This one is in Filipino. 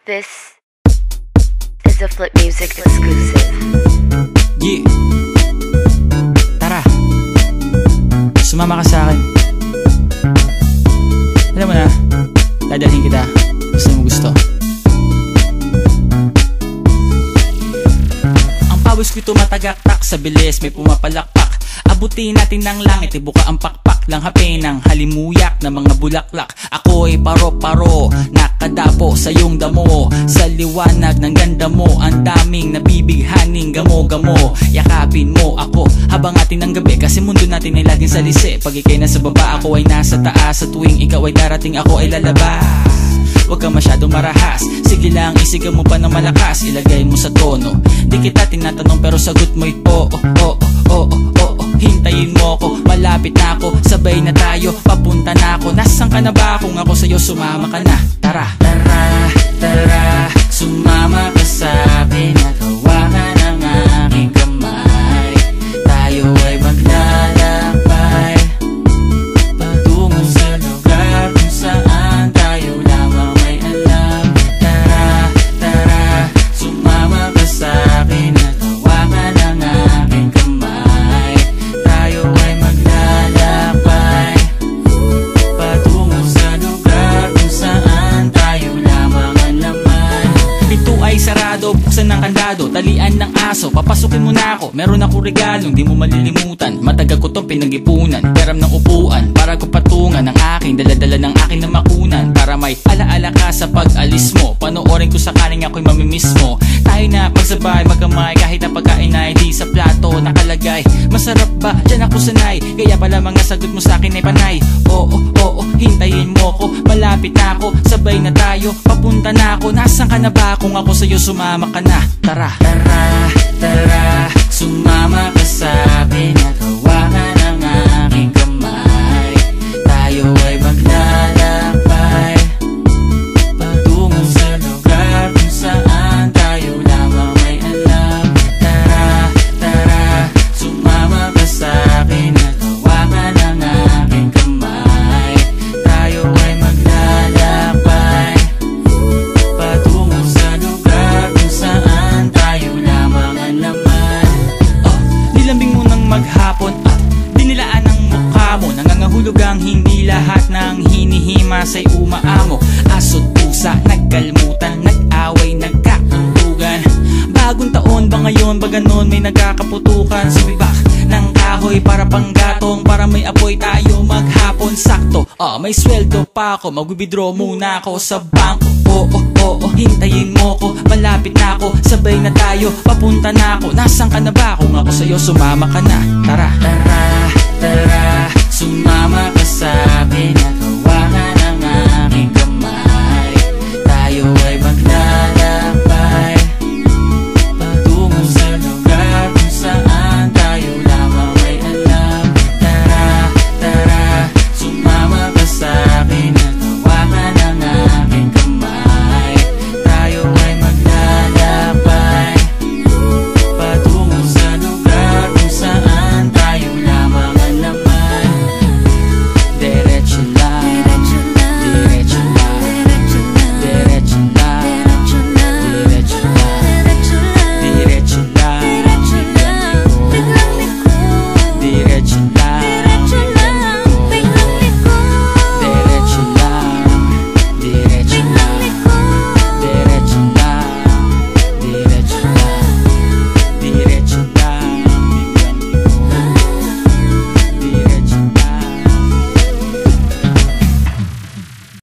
This is a Flip Music exclusive. Yeah. Tara, sumama ka sa akin. Alam mo na, dadalhin kita kung mo gusto. Ang pawis ko'y tumatagaktak sa bilis, may pumapalakpak. Abutin natin ng langit, ibuka ang pakpak lang hape ng halimuyak na mga bulaklak. Ako'y paro-paro, nakadapo sa iyong damo. Sa liwanag ng ganda mo, ang daming nabibighaning gamo-gamo. Yakapin mo ako habang atin ng gabi, kasi mundo natin ay laging salisi. Pag ikay nasa baba, ako ay nasa taas. Sa tuwing ikaw ay darating, ako ay lalabas. Huwag kang masyadong marahas, sige lang isigaw mo pa ng malakas. Ilagay mo sa tono, di kita tinatanong pero sagot mo'y oo, oo, oo, oo. Hintayin mo ko, malapit na ako, sabay na tayo, papunta na ako. Nasaan ka na ba? Kung ako sa'yo, sumama ka na. Tara, tara, tara, sumama ka sa'kin at hawakan ang aking kamay. Tayo ay maglalakbay patungo sa lugar kung saan tayo lamang may alam. Tara, tara, sumama ka sa'kin at hawakan ang aking kamay. Tayo ay maglalakbay patungo sa lugar kung saan tayo lamang ang laman. Pinto ay sarado, buksan ng kandado, talian ng aso, papasukin mo na ako. Meron akong regalong di mo malilimutan, matagal ko tong pinag-ipunan. Peram ng upuan para ko patungan ang aking daladala ng aking namakunan, para may alaala ka sa pag-alis mo. Panoorin ko sakaling ako'y mamimiss mo. Tayo na magsabay magkamay, kahit na pagkain ay di sa plato nakalagay. Masarap ba? Diyan ako sanay, kaya pala mga sagot mo sa akin ay panay. Oo, oo, hintayin mo ko, malapit na ako, sabay na tayo, papunta na ako. Nasaan ka na ba? Kung ako sa'yo, sumama ka na. Tara, tara, tara, sumama ka sa'kin at hawakan ang aking kamay. Tayo ay maglalakbay patungo sa lugar kung saan tayo lamang may alam. Tara, tara, sumama ka sa'kin at hawakan ang aking kamay. Tayo ay maglalakbay patungo sa lugar kung saan tayo lamang ang laman. Nilambing mo ng maghapon at dinilaan ang mukha mo. Nangangahulog ang hindi lahat ng hinihima sa'y umaamo. Aso't pusa, nagkalmutan, nag-away, nagkakuntugan. Bagong taon ba ngayon, ba ganon may nagkakaputukan? Sumibak ng kahoy para panggatong, para may apoy tayo maghapon. Sakto, may sweldo pa ako, mag-withdraw muna ako sa bangko. Oo, oo, hintayin mo ko, malapit na ako, sabay na tayo, papunta na ako. Nasaan ka na ba? Kung ako sa'yo, sumama ka na. Tara, tara, tara, sumama ka sa'kin.